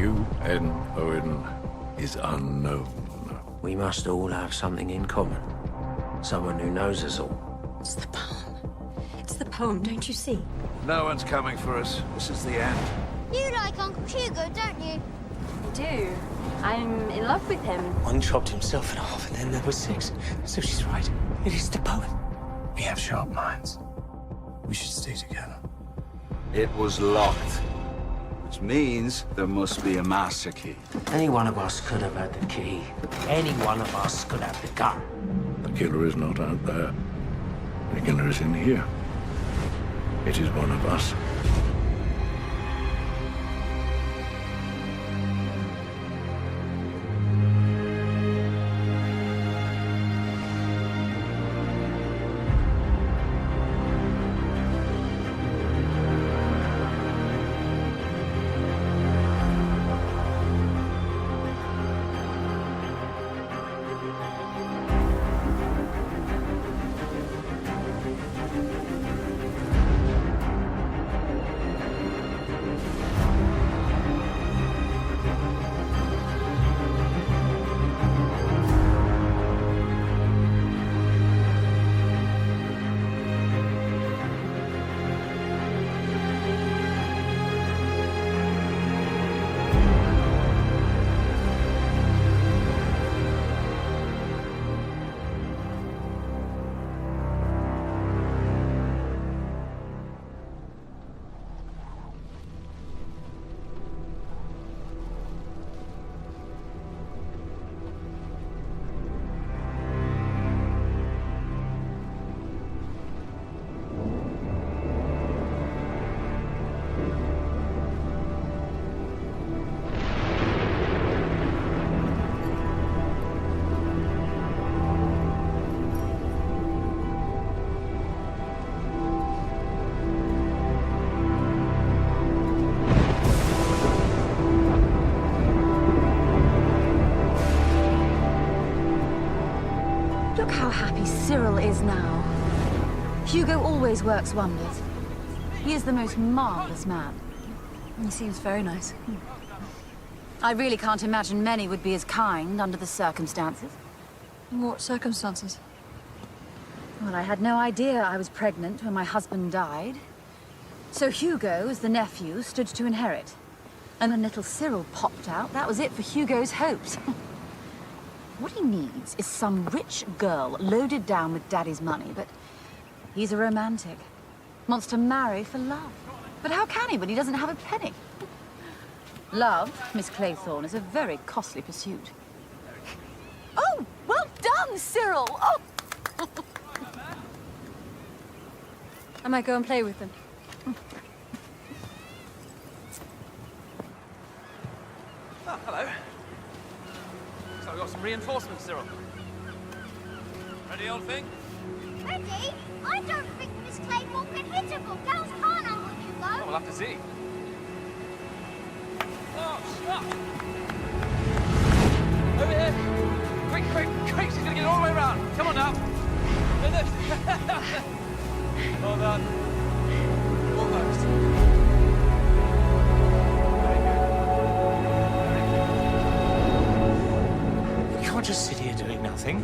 UN Owen is unknown. We must all have something in common. Someone who knows us all. It's the poem. It's the poem, don't you see? No one's coming for us. This is the end. You like Uncle Hugo, don't you? I do. I'm in love with him. One chopped himself in half, and then there were 6. So she's right. It is the poem. We have sharp minds. We should stay together. It was locked, which means there must be a master key. Any one of us could have had the key. Any one of us could have the gun. The killer is not out there. The killer is in here. It is one of us. Look how happy Cyril is now. Hugo always works wonders. He is the most marvelous man. He seems very nice. I really can't imagine many would be as kind under the circumstances. What circumstances? Well, I had no idea I was pregnant when my husband died. So Hugo, as the nephew, stood to inherit. And when little Cyril popped out, that was it for Hugo's hopes. What he needs is some rich girl loaded down with Daddy's money, but he's a romantic. Wants to marry for love. But how can he when he doesn't have a penny? Love, Miss Claythorne, is a very costly pursuit. Oh, well done, Cyril! Oh! I might go and play with them. Oh, hello. So I've got some reinforcements, Cyril. Ready, old thing? Ready? I don't think Miss Claypool can hit a ball. Girls can't, Uncle Oh, Hugo. we'll have to see. Oh, stop! Over here! Quick, quick, quick! She's gonna get all the way around. Come on now. Well done. Almost. We can't just sit here doing nothing.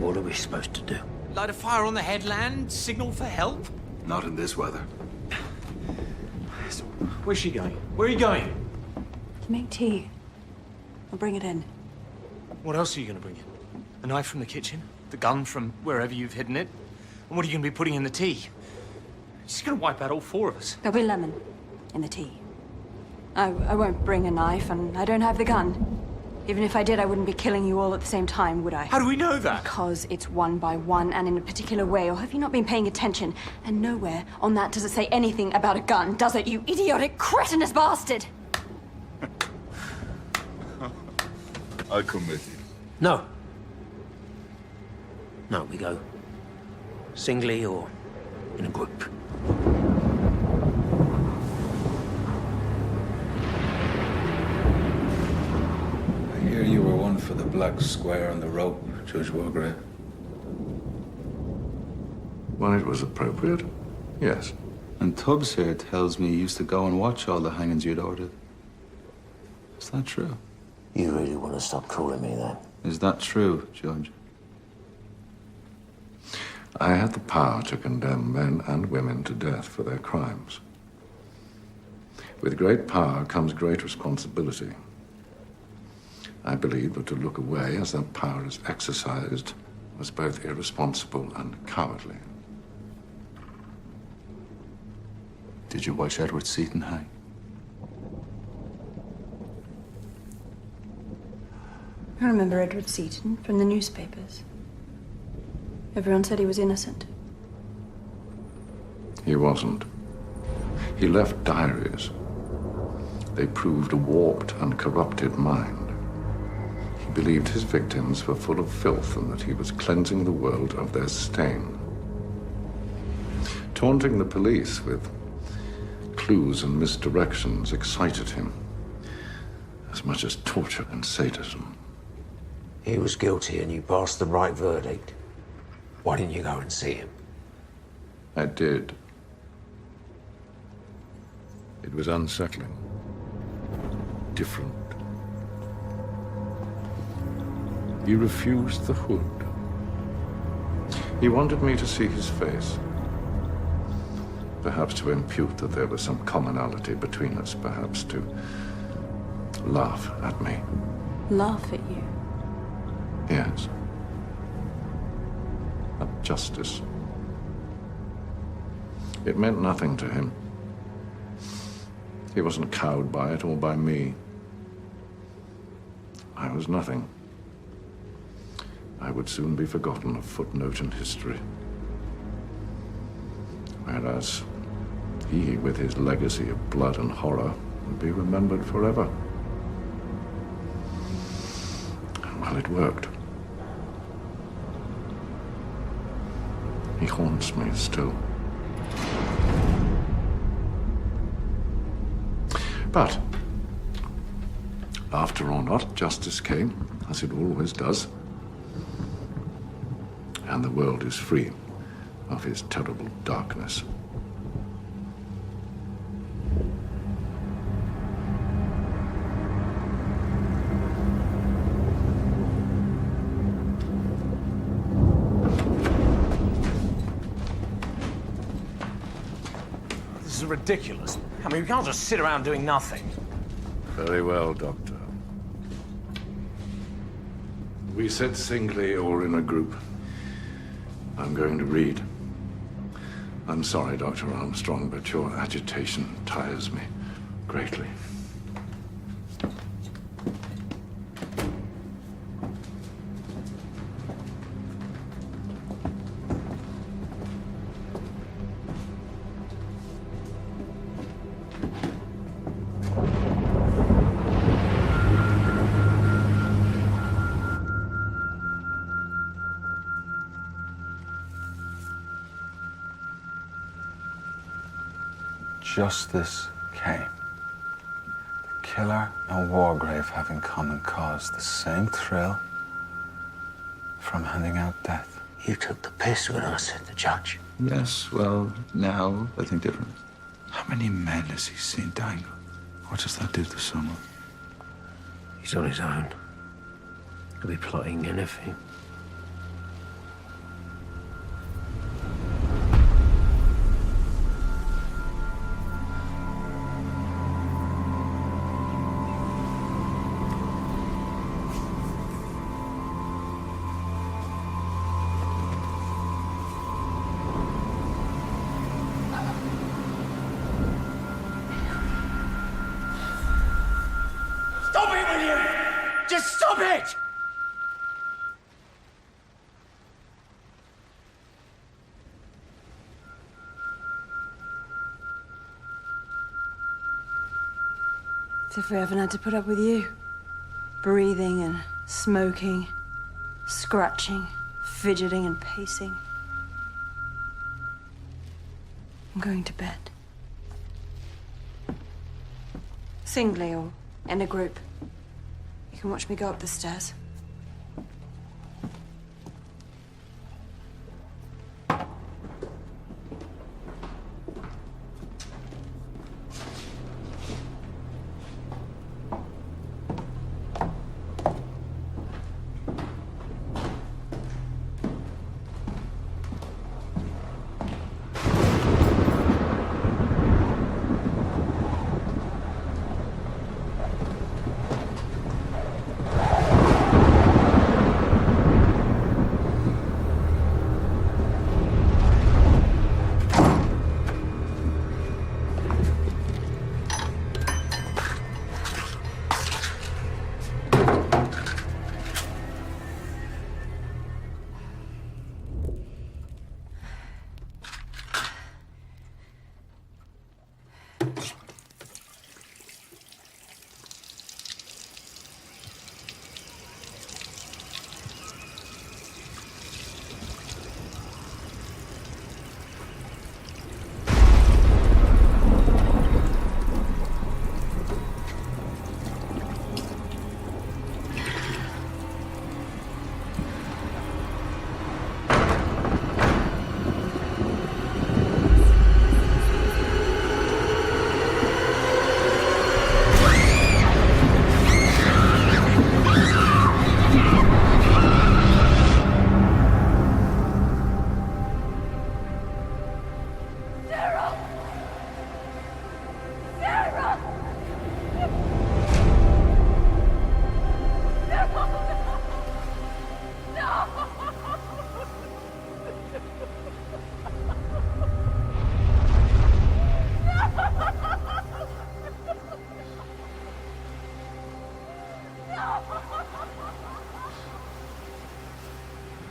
What are we supposed to do? Light a fire on the headland? Signal for help? Not in this weather. So, where's she going? Where are you going? Make tea. I'll bring it in. What else are you going to bring in? The knife from the kitchen? The gun from wherever you've hidden it? And what are you going to be putting in the tea? She's going to wipe out all 4 of us. There'll be lemon in the tea. I won't bring a knife, and I don't have the gun. Even if I did, I wouldn't be killing you all at the same time, would I? How do we know that? Because it's one by one and in a particular way, or have you not been paying attention? And nowhere on that does it say anything about a gun, does it, you idiotic, cretinous bastard? I'll come with you. No. No, we go singly or in a group. I hear you were one for the black square on the rope, Judge Wargrave. When it was appropriate, yes. And Tubbs here tells me you used to go and watch all the hangings you'd ordered. that true? You really want to stop calling me that? Is that true, Judge? I had the power to condemn men and women to death for their crimes. With great power comes great responsibility. I believe that to look away as that power is exercised was both irresponsible and cowardly. Did you watch Edward Seaton hang? I remember Edward Seaton from the newspapers. Everyone said he was innocent. He wasn't. He left diaries. They proved a warped and corrupted mind. He believed his victims were full of filth and that he was cleansing the world of their stain. Taunting the police with clues and misdirections excited him as much as torture and sadism. He was guilty and you passed the right verdict. Why didn't you go and see him? I did. It was unsettling. Different. He refused the hood. He wanted me to see his face. Perhaps to impute that there was some commonality between us. Perhaps to laugh at me. Laugh at you? Yes. At justice. It meant nothing to him. He wasn't cowed by it or by me. I was nothing. I would soon be forgotten, a footnote in history. Whereas he, with his legacy of blood and horror, would be remembered forever. Well, it worked. He haunts me still. But, after or not, justice came, as it always does. And the world is free of his terrible darkness. This is ridiculous. I mean, we can't just sit around doing nothing. Very well, Doctor. We sit singly or in a group. I'm going to read. I'm sorry, Dr. Armstrong, but your agitation tires me greatly. Justice came. The killer and Wargrave have in common cause the same thrill from handing out death. You took the piss when I said the judge. Yes, well, now I think differently. How many men has he seen dangle? What does that do to someone? He's on his own. He'll be plotting anything. Stop it, will you? Just stop it! As if we haven't had to put up with you. Breathing and smoking, scratching, fidgeting and pacing. I'm going to bed. Singly or in a group. You can watch me go up the stairs.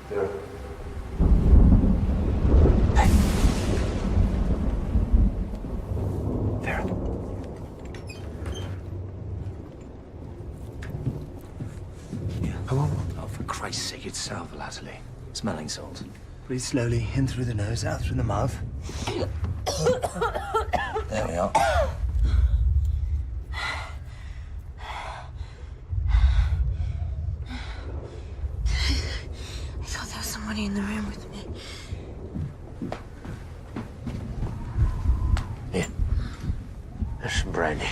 Vera. Hey. Vera. Yeah. Oh, for Christ's sake, it's salvolatile. Smelling salts. Breathe slowly, in through the nose, out through the mouth. There we are. I thought there was somebody in the room with me. Here. There's some brandy.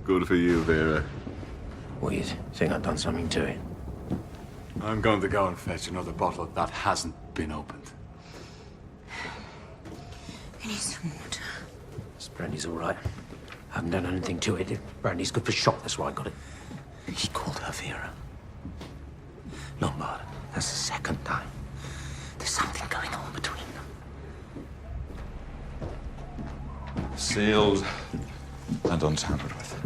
Good for you, Vera. What, you think I've done something to it? I'm going to go and fetch another bottle that hasn't been opened. I need some water. This brandy's all right. I haven't done anything to it. Brandy's good for shock, that's why I got it. He called her Vera. Lombard, that's the second time. There's something going on between them. Sealed and untampered with.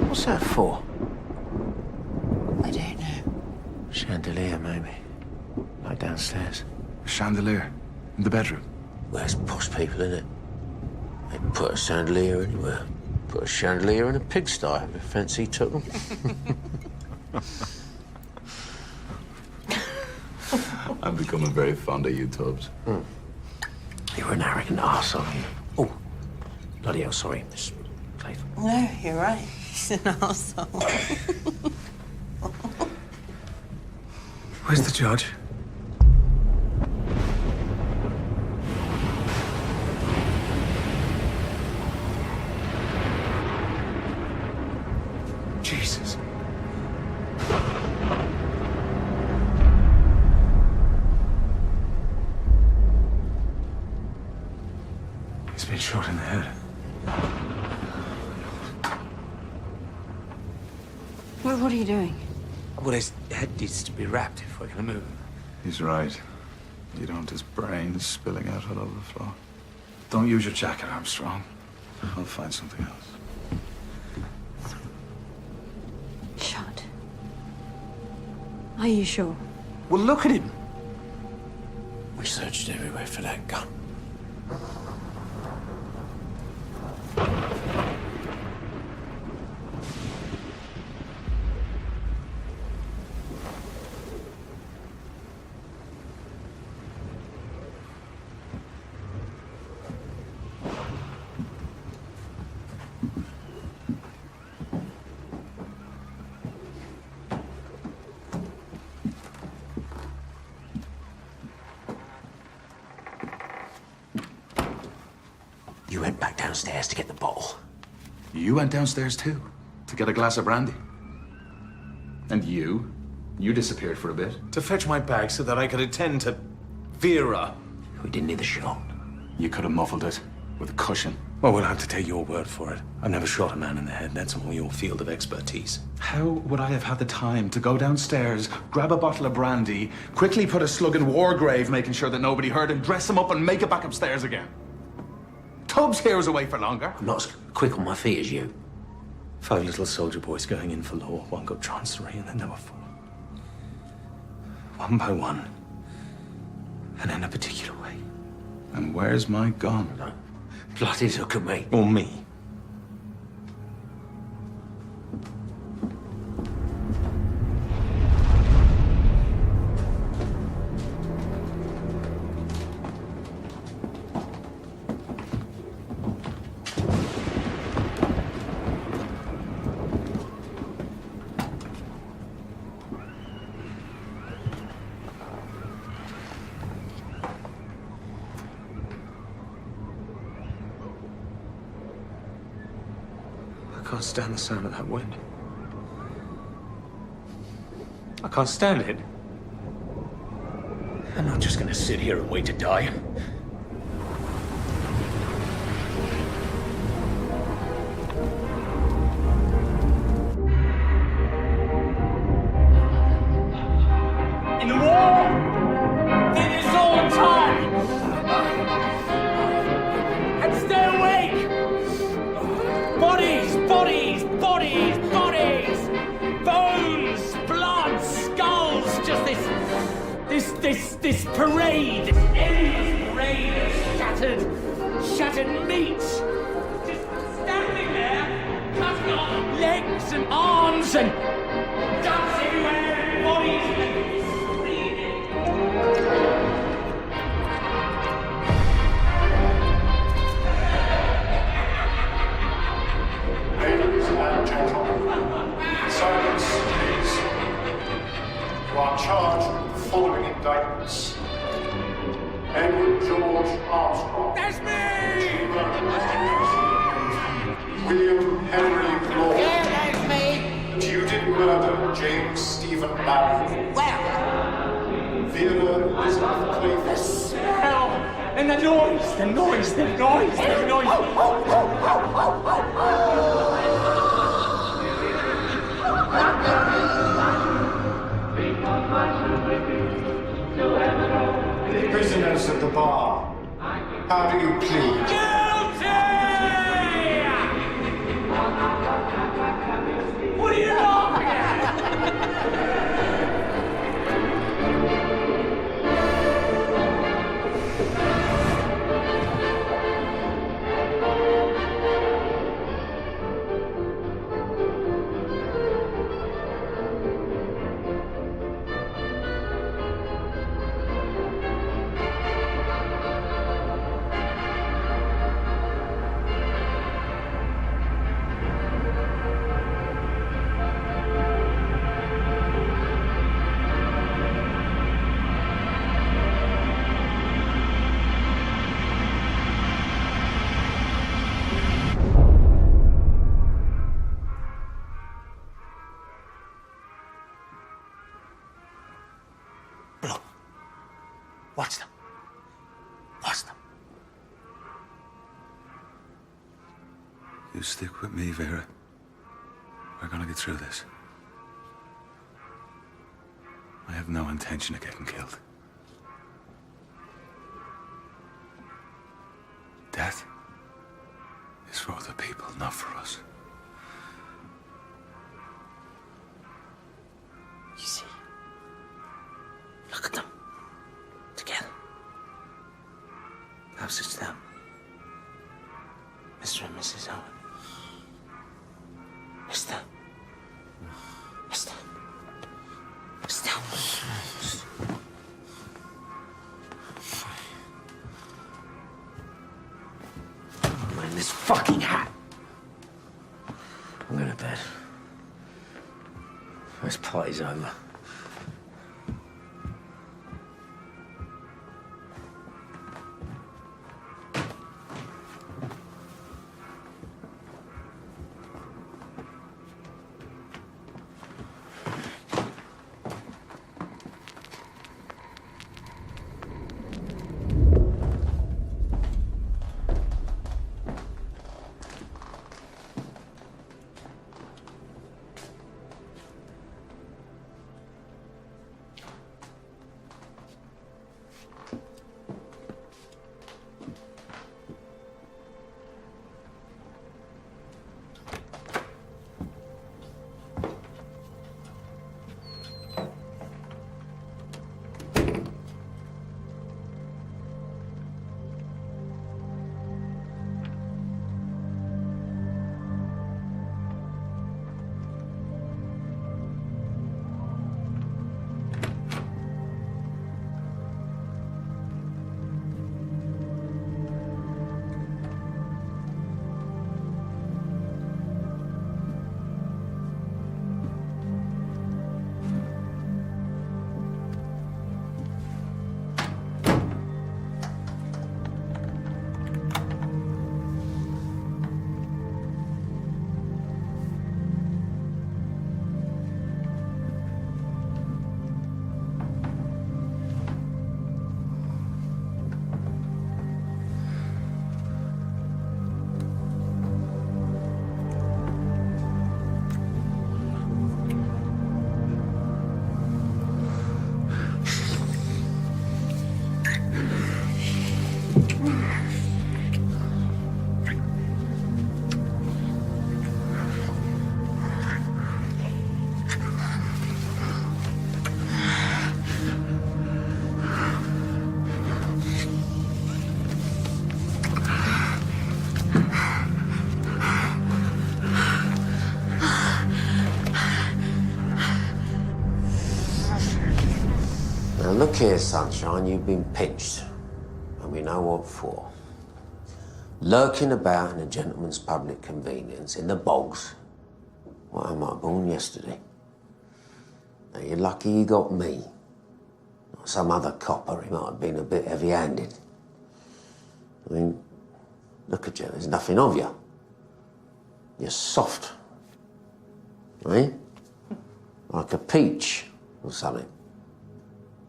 What's that for? I don't know. Chandelier, maybe. Like downstairs. A chandelier in the bedroom. Where's posh people in it? They put a chandelier anywhere. Put a chandelier in a pigsty if a fancy took them. I'm becoming very fond of you, Tubbs. You're an arrogant arsehole. Oh, bloody hell, sorry, Miss Clayton. No, you're right. He's an arsehole. Where's the judge? Jesus. He's been shot in the head. What are you doing? Well, his head needs to be wrapped if we're gonna move him. He's right. You don't want his brains spilling out all over the floor. Don't use your jacket, Armstrong. I'll find something else. Shot. Are you sure? Well, look at him. We searched everywhere for that gun. You went back downstairs to get the bottle. You went downstairs too, to get a glass of brandy. And you disappeared for a bit. To fetch my bag so that I could attend to Vera. We didn't need the shot. You could have muffled it with a cushion. Well, we'll have to take your word for it. I've never shot a man in the head. That's all your field of expertise. How would I have had the time to go downstairs, grab a bottle of brandy, quickly put a slug in Wargrave, making sure that nobody heard him, dress him up and make it back upstairs again? Tubbs here was away for longer. I'm not as quick on my feet as you. 5 little soldier boys going in for law. One got chancery and then there were 4. One by one. And in a particular way. And where's my gun? No. Bloody look at me. Or me. I can't stand the sound of that wind. I can't stand it. I'm not just gonna sit here and wait to die. In the wall! This parade, this endless parade of shattered meat. Just standing there, cutting off legs and arms and guts everywhere and bodies and screaming. Ladies and gentlemen, silence, please. You are charged with the following indictments. Edward George Armstrong. That's me! William Henry Law. Yeah, that's me. You did murder James Stephen Barry. Well, Vera Elizabeth Clayton. Smell! And the noise! Prisoners at the bar. How do you plead? Guilty! What are you laughing at? Watch them. Watch them. You stick with me, Vera. We're gonna get through this. I have no intention of getting killed. Death is for other people, not for us. You see? Look at them. Together. Perhaps it's them. Mr. and Mrs. Owen. Mr. I'm wearing this fucking hat. I'm going to bed. This party's over. Now look here, Sunshine, you've been pinched, and we know what for. Lurking about in a gentleman's public convenience in the bogs. Why am I born yesterday? Now you're lucky you got me. Not some other copper, he might have been a bit heavy-handed. I mean, look at you, there's nothing of you. You're soft. Eh? Like a peach or something.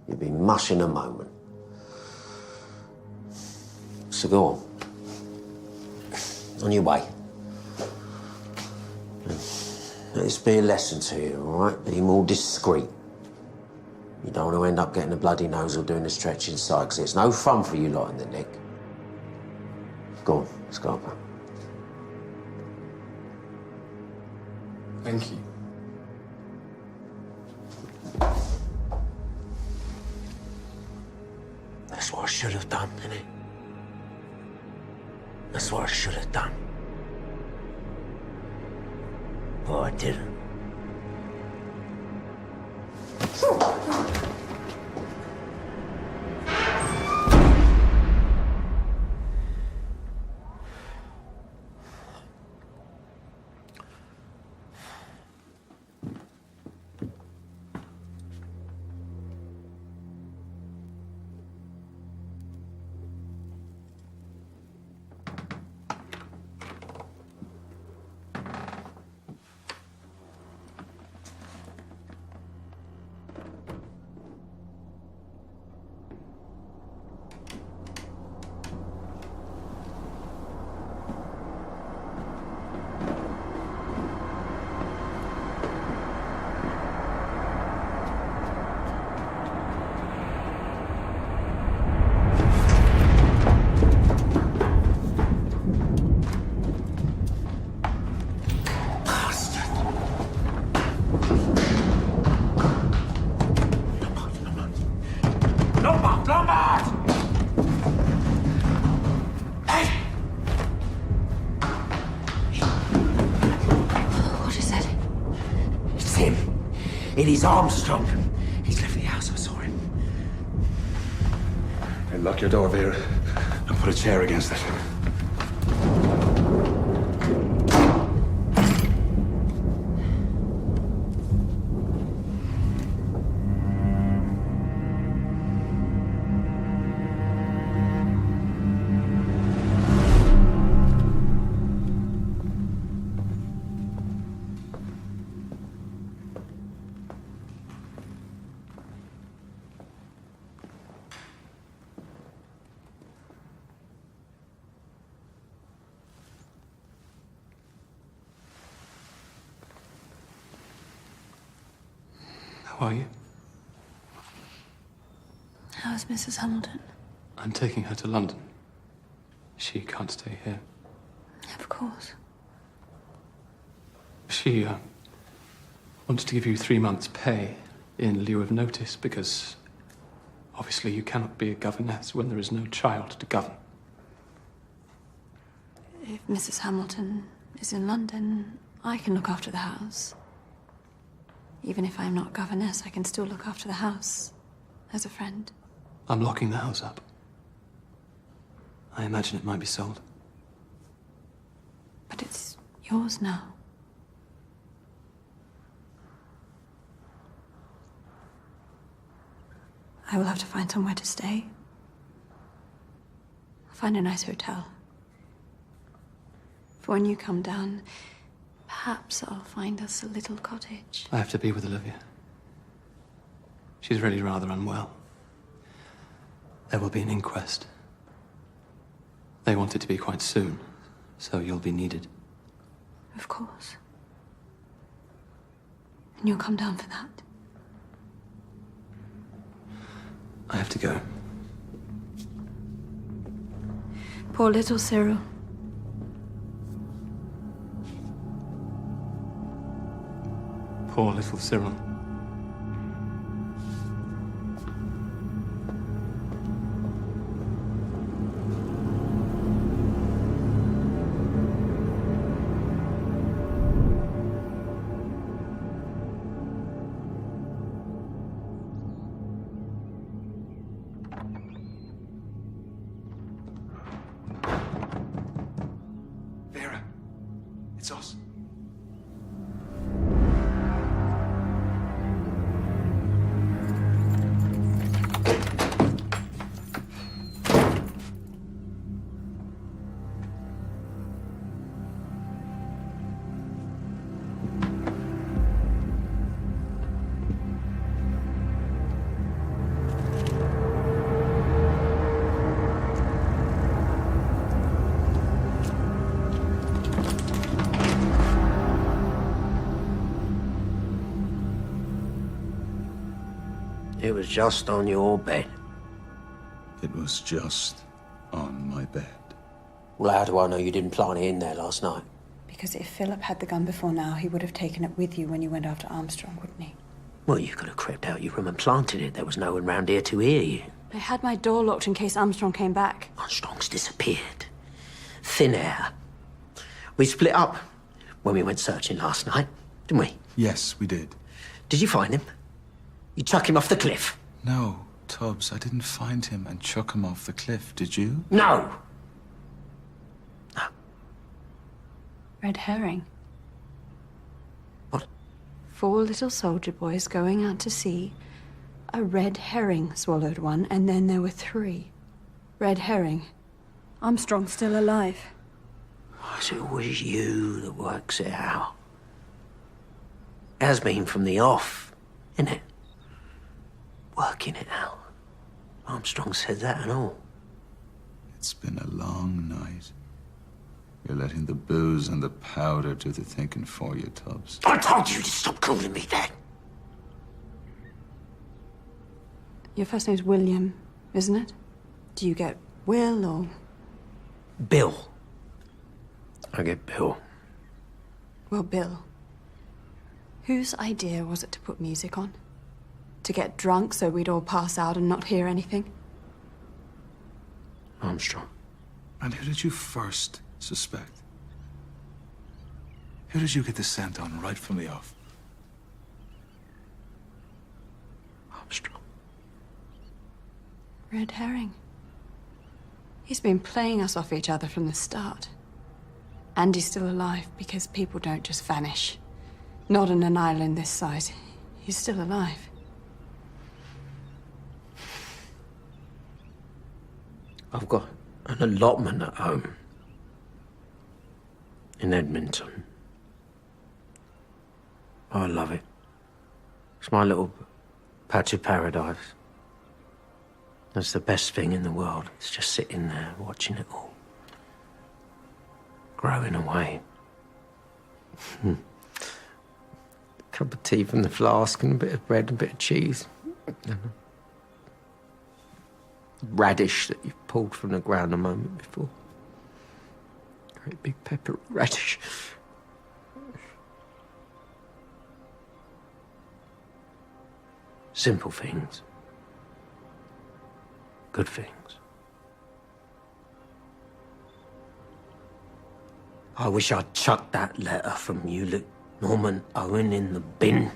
You'd be mush in a moment. So go on your way. Let this be a lesson to you, all right? Be more discreet. You don't want to end up getting a bloody nose or doing a stretch inside, because it's no fun for you lot in the neck. Go on, Scarpa. Thank you. That's what I should have done, innit? That's what I should have done. But I didn't. It is Armstrong. He's left the house, I saw him. Hey, lock your door, Vera, and put a chair against it. How are you? How's Mrs. Hamilton? I'm taking her to London. She can't stay here. Of course. She wants to give you 3 months' pay in lieu of notice because obviously you cannot be a governess when there is no child to govern. If Mrs. Hamilton is in London, I can look after the house. Even if I'm not governess, I can still look after the house as a friend. I'm locking the house up. I imagine it might be sold. But it's yours now. I will have to find somewhere to stay. I'll find a nice hotel. For when you come down, perhaps I'll find us a little cottage. I have to be with Olivia. She's really rather unwell. There will be an inquest. They want it to be quite soon, so you'll be needed. Of course. And you'll come down for that. I have to go. Poor little Cyril. Poor little Cyril. Vera, it's us. It was just on your bed. It was just on my bed. Well, how do I know you didn't plant it in there last night? Because if Philip had the gun before now, he would have taken it with you when you went after Armstrong, wouldn't he? Well, you could have crept out your room and planted it. There was no one round here to hear you. I had my door locked in case Armstrong came back. Armstrong's disappeared. Thin air. We split up when we went searching last night, didn't we? Yes, we did. Did you find him? You chuck him off the cliff? No, Tubbs, I didn't find him and chuck him off the cliff, did you? No! No. Red herring. What? 4 little soldier boys going out to sea. A red herring swallowed one, and then there were 3. Red herring. Armstrong's still alive. It's always you that works it out. Has been from the off, innit? Working it out. Armstrong said that and all. It's been a long night. You're letting the booze and the powder do the thinking for you, Tubbs. I told you to stop calling me that. Your first name's William, isn't it? Do you get Will or... Bill. I get Bill. Well, Bill. Whose idea was it to put music on? To get drunk so we'd all pass out and not hear anything? Armstrong. And who did you first suspect? Who did you get the scent on right from the off? Armstrong. Red herring. He's been playing us off each other from the start. And he's still alive because people don't just vanish. Not on an island this size. He's still alive. I've got an allotment at home. In Edmonton. I love it. It's my little patch of paradise. That's the best thing in the world. It's just sitting there, watching it all. Growing away. Cup of tea from the flask and a bit of bread and a bit of cheese. Radish that you've pulled from the ground a moment before. Great big pepper radish. Simple things. Good things. I wish I'd chucked that letter from you, Norman Owen, in the bin.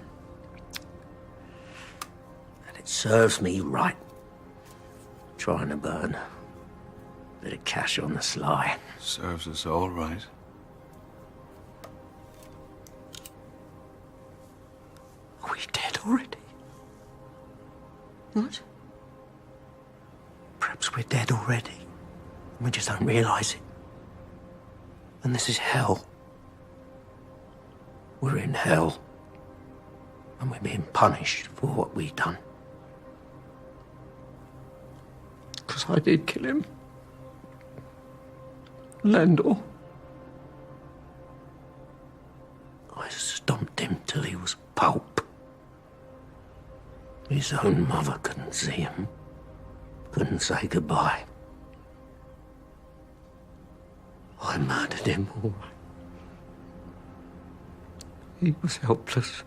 And it serves me right. Trying to burn a bit of cash on the sly. Serves us all right. Are we dead already? What? Perhaps we're dead already. We just don't realise it. And this is hell. We're in hell. And we're being punished for what we've done. Because I did kill him. Landor. I stomped him till he was pulp. His own mother couldn't see him. Couldn't say goodbye. I murdered him, all right. He was helpless.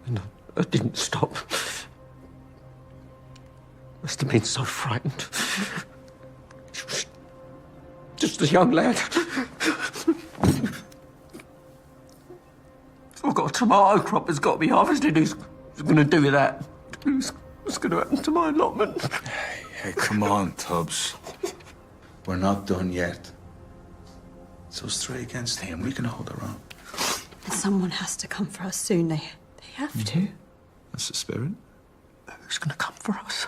And I didn't stop. Must have been so frightened. He was just a young lad. I've got a tomato crop that's got to be harvested. Who's going to do with that? Who's going to happen to my allotment? Hey, come on, Tubbs. We're not done yet. It's us three against him. We can hold our own. And someone has to come for us soon. They have to. That's the spirit. Who's going to come for us?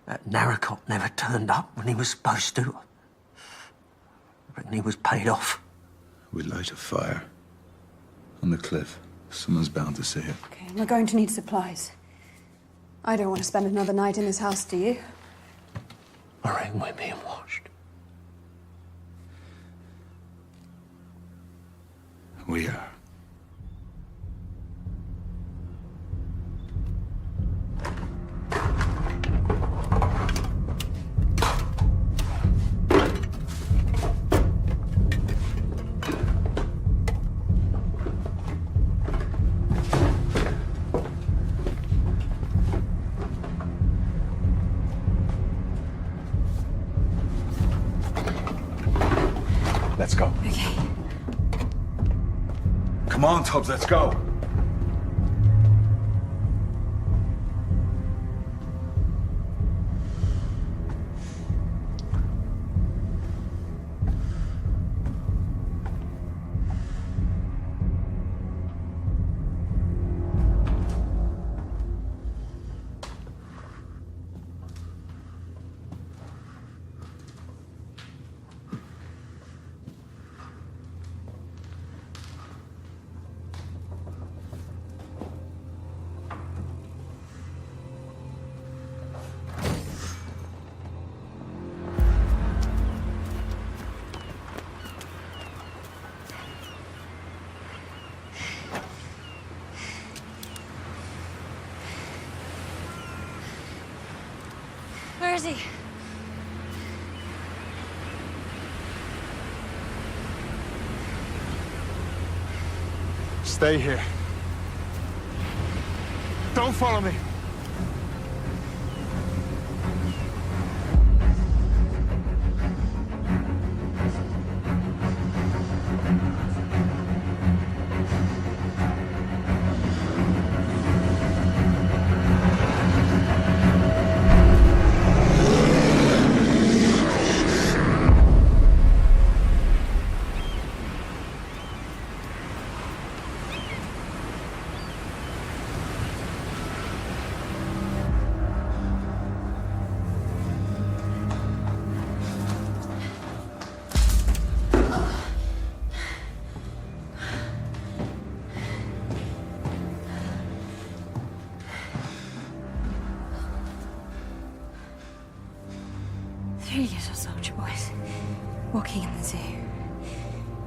That Narracop never turned up when he was supposed to. I reckon he was paid off. We light a fire on the cliff. Someone's bound to see it. Okay, we're going to need supplies. I don't want to spend another night in this house, do you? I reckon we're being watched. We are. Let's go. Okay. Come on, Tubbs, let's go. Where is he? Stay here. Don't follow me. Three little soldier boys walking in the zoo.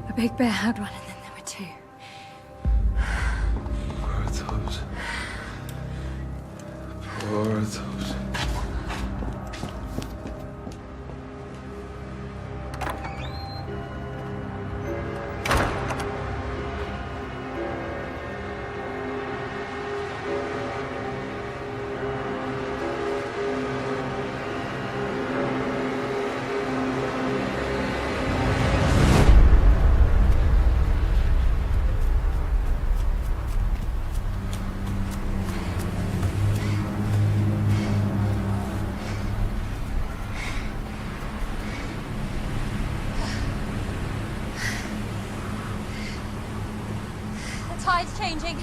A big bear hugged one, and then there were two. Poor Tubbs. Poor Tubbs. The tide's changing.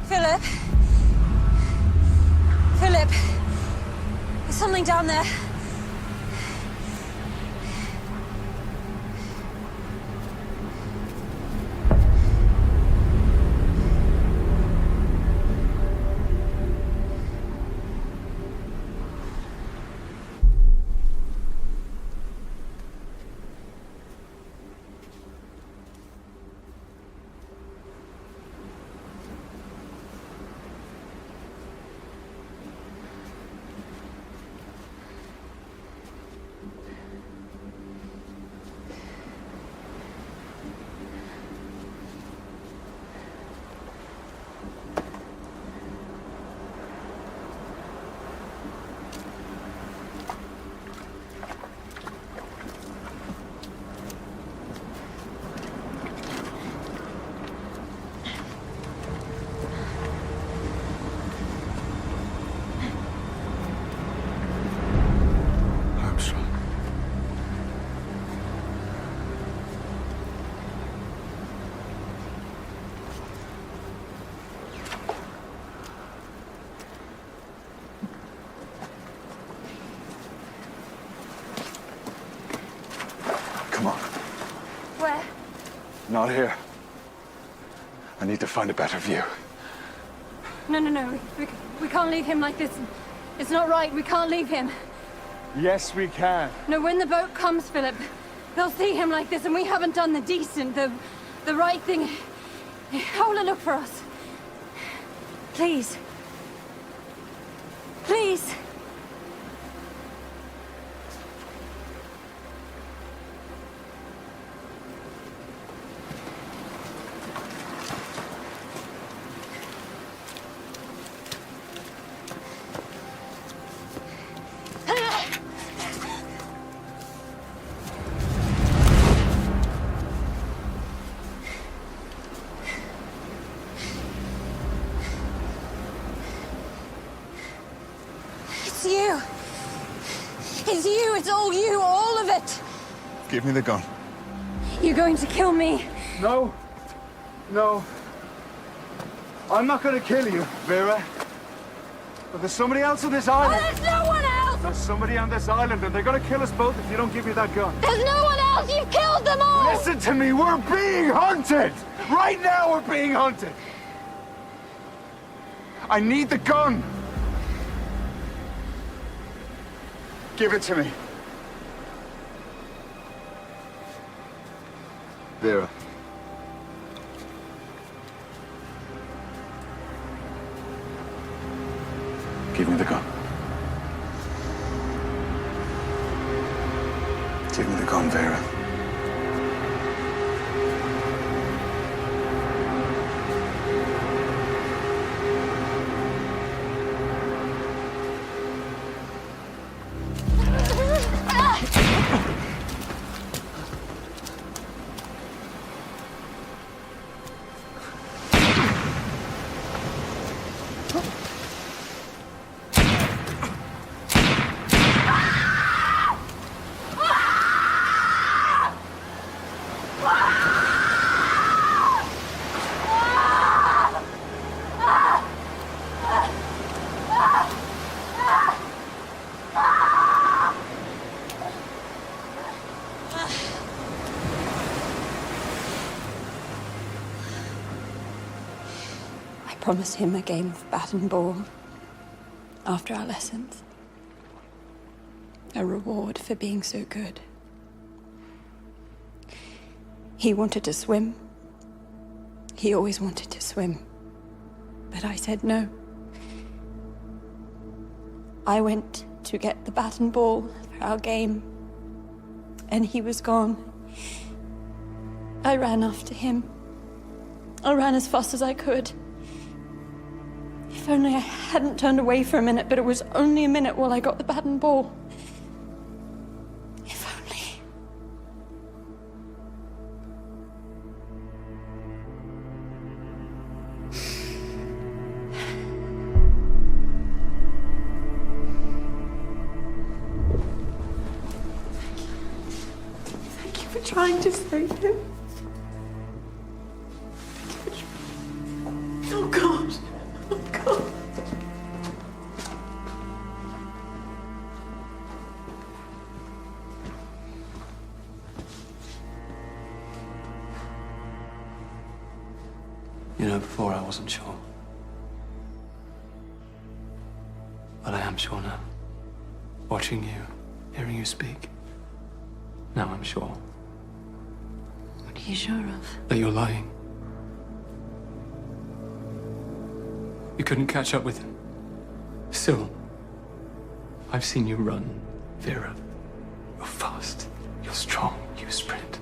Philip. Philip. There's something down there. Not here. I need to find a better view. No. We can't leave him like this. It's not right. We can't leave him. Yes, we can. No, when the boat comes, Philip, they'll see him like this, and we haven't done the decent, the right thing. Ola, look for us. Please. Please. It's you. It's you. It's all you. All of it. Give me the gun. You're going to kill me. No. No. I'm not going to kill you, Vera. But there's somebody else on this island. Oh, there's no one else! There's somebody on this island, and they're going to kill us both if you don't give me that gun. There's no one else! You've killed them all! Listen to me, we're being hunted! Right now we're being hunted! I need the gun! Give it to me. Vera. Give me the gun. Give me the gun, Vera. I promised him a game of bat and ball after our lessons. A reward for being so good. He wanted to swim. He always wanted to swim. But I said no. I went to get the bat and ball for our game, and he was gone. I ran after him. I ran as fast as I could. If only I hadn't turned away for a minute, but it was only a minute while I got the bat and ball. If only. Thank you for trying to save him. Oh, God. Oh, God. You know, before I wasn't sure. But I am sure now. Watching you, hearing you speak. Now I'm sure. What are you sure of? That you're lying. You couldn't catch up with him. Still, I've seen you run, Vera. You're fast, you're strong, you sprint.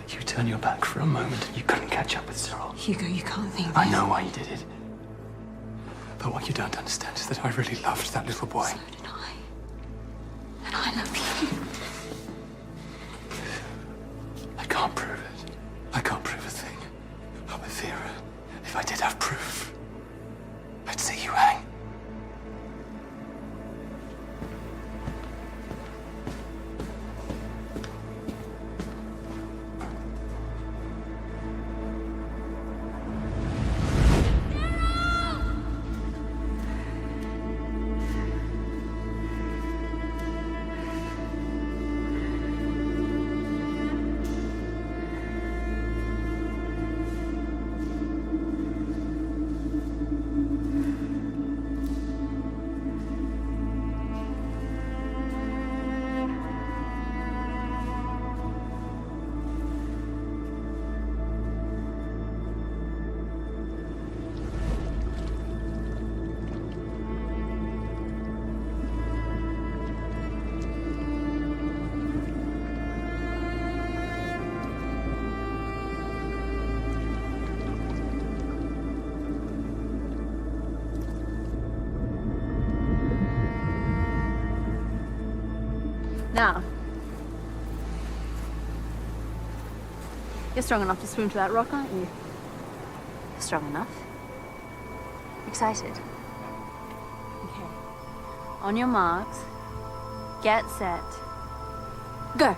You turn your back for a moment and you couldn't catch up with Cyril. Hugo, you can't think that. I know why you did it. But what you don't understand is that I really loved that little boy. So did I. And I love you. I can't prove it. I can't prove a thing. Oh, but Vera, if I did have proof, I'd see you hang. Now, you're strong enough to swim to that rock, aren't you? Strong enough. Excited? Okay. On your marks, get set, go!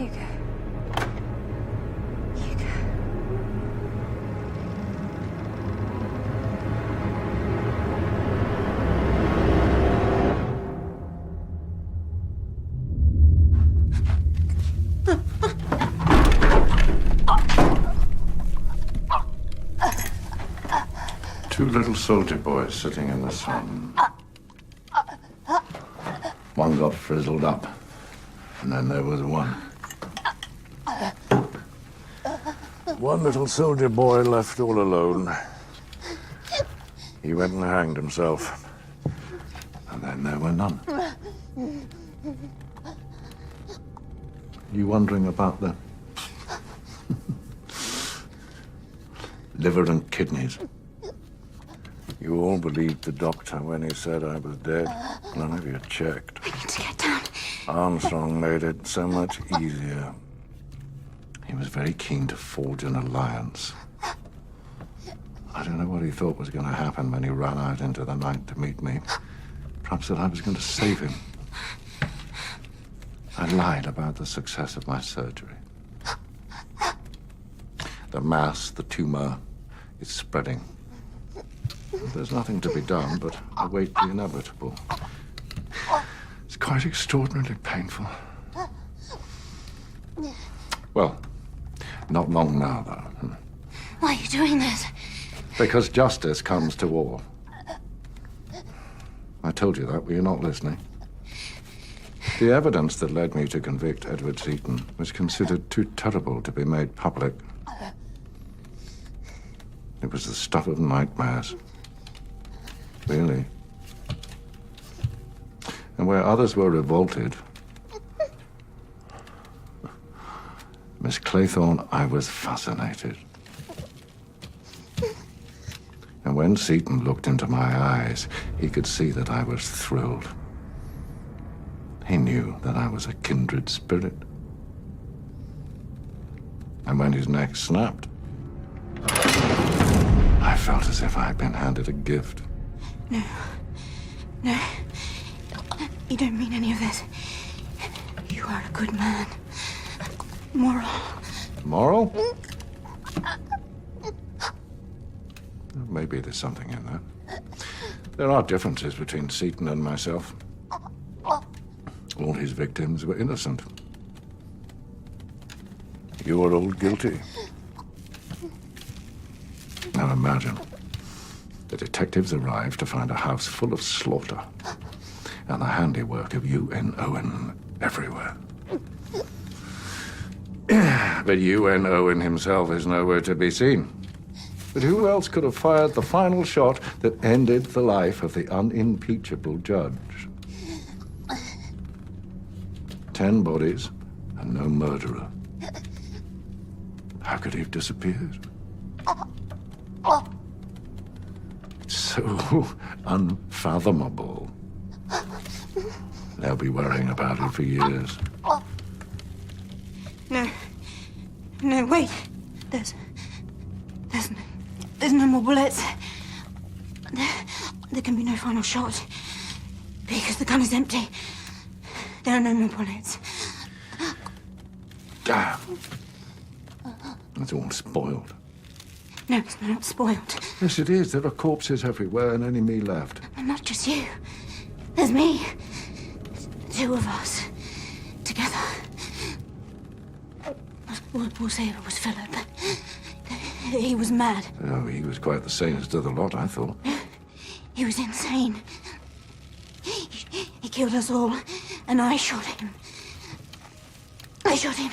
Hugo. little soldier boys sitting in the sun. One got frizzled up, and then there was one. One little soldier boy left all alone. He went and hanged himself, and then there were none. You wondering about the liver and kidneys? You all believed the doctor when he said I was dead. None of you checked. We need to get down. Armstrong made it so much easier. He was very keen to forge an alliance. I don't know what he thought was going to happen when he ran out into the night to meet me. Perhaps that I was going to save him. I lied about the success of my surgery. The mass, the tumor, is spreading. There's nothing to be done but await the inevitable. It's quite extraordinarily painful. Well, not long now, though. Why are you doing this? Because justice comes to all. I told you that, were you not listening? The evidence that led me to convict Edward Seaton was considered too terrible to be made public. It was the stuff of nightmares. Really. And where others were revolted, Miss Claythorne, I was fascinated. And when Seaton looked into my eyes, he could see that I was thrilled. He knew that I was a kindred spirit. And when his neck snapped, I felt as if I had been handed a gift. No. No. You don't mean any of this. You are a good man. Moral. Moral? Maybe there's something in that. There are differences between Seaton and myself. All his victims were innocent. You were all guilty. Now imagine. The detectives arrived to find a house full of slaughter and the handiwork of UN Owen everywhere. But UN Owen himself is nowhere to be seen. But who else could have fired the final shot that ended the life of the unimpeachable judge? 10 bodies and no murderer. How could he have disappeared? So unfathomable. They'll be worrying about it for years. No. No, wait. There's no more bullets. There can be no final shot. Because the gun is empty. There are no more bullets. Damn. It's all spoiled. No, it's not spoiled. Yes, it is. There are corpses everywhere and only me left. And not just you. There's me. 2 of us. Together. We'll say it was Philip. He was mad. Oh, he was quite the sanest of the lot, I thought. He was insane. He killed us all, and I shot him. I shot him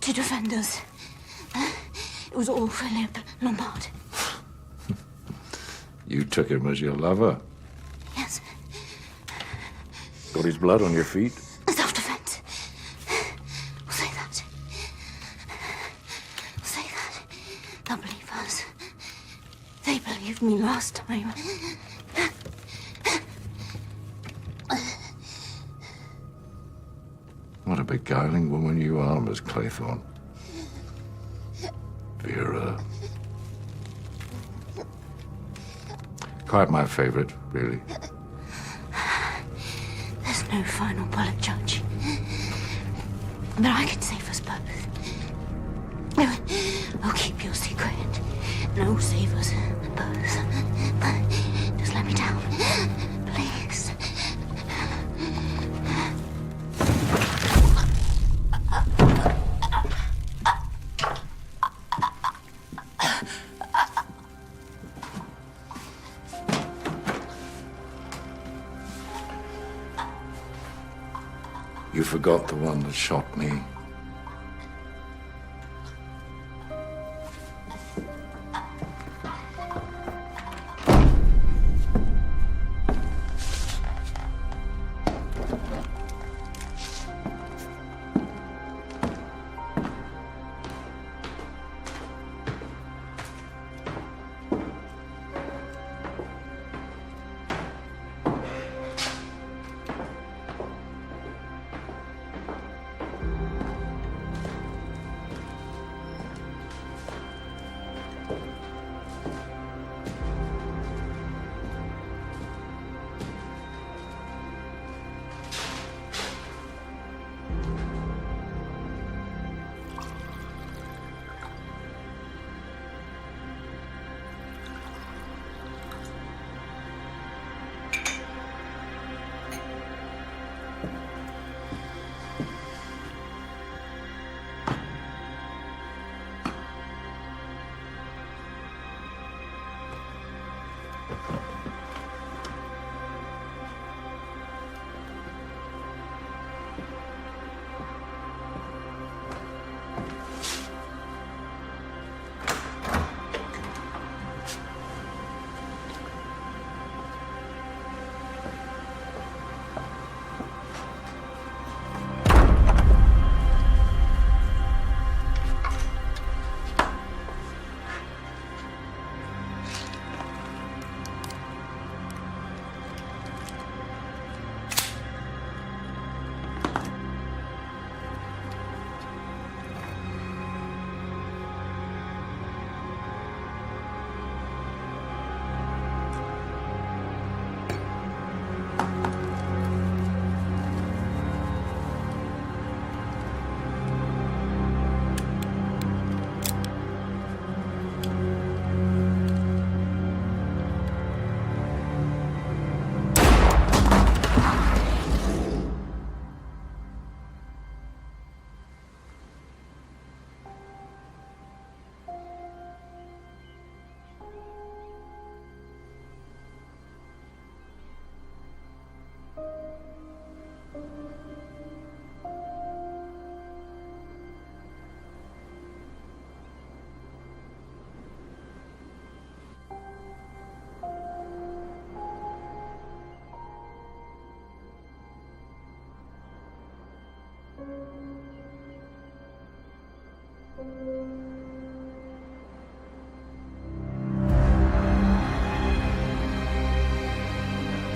to defend us. It was all Philip Lombard. You took him as your lover. Yes. Got his blood on your feet? Self-defense. We'll say that. We'll say that. They'll believe us. They believed me last time. What a beguiling woman you are, Miss Claythorne. Vera. Quite my favorite, really. There's no final bullet, Judge. But I can save us both. I'll keep your secret. And I'll save us both. Just let me down. Please. You forgot the one that shot me.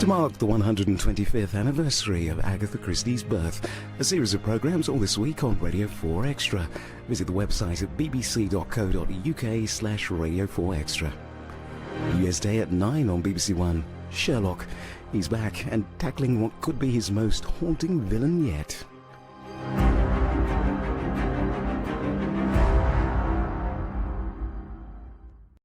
To mark the 125th anniversary of Agatha Christie's birth, a series of programmes all this week on Radio 4 Extra. Visit the website at bbc.co.uk/Radio 4 Extra. New Year's Day at 9 on BBC One. Sherlock. He's back and tackling what could be his most haunting villain yet.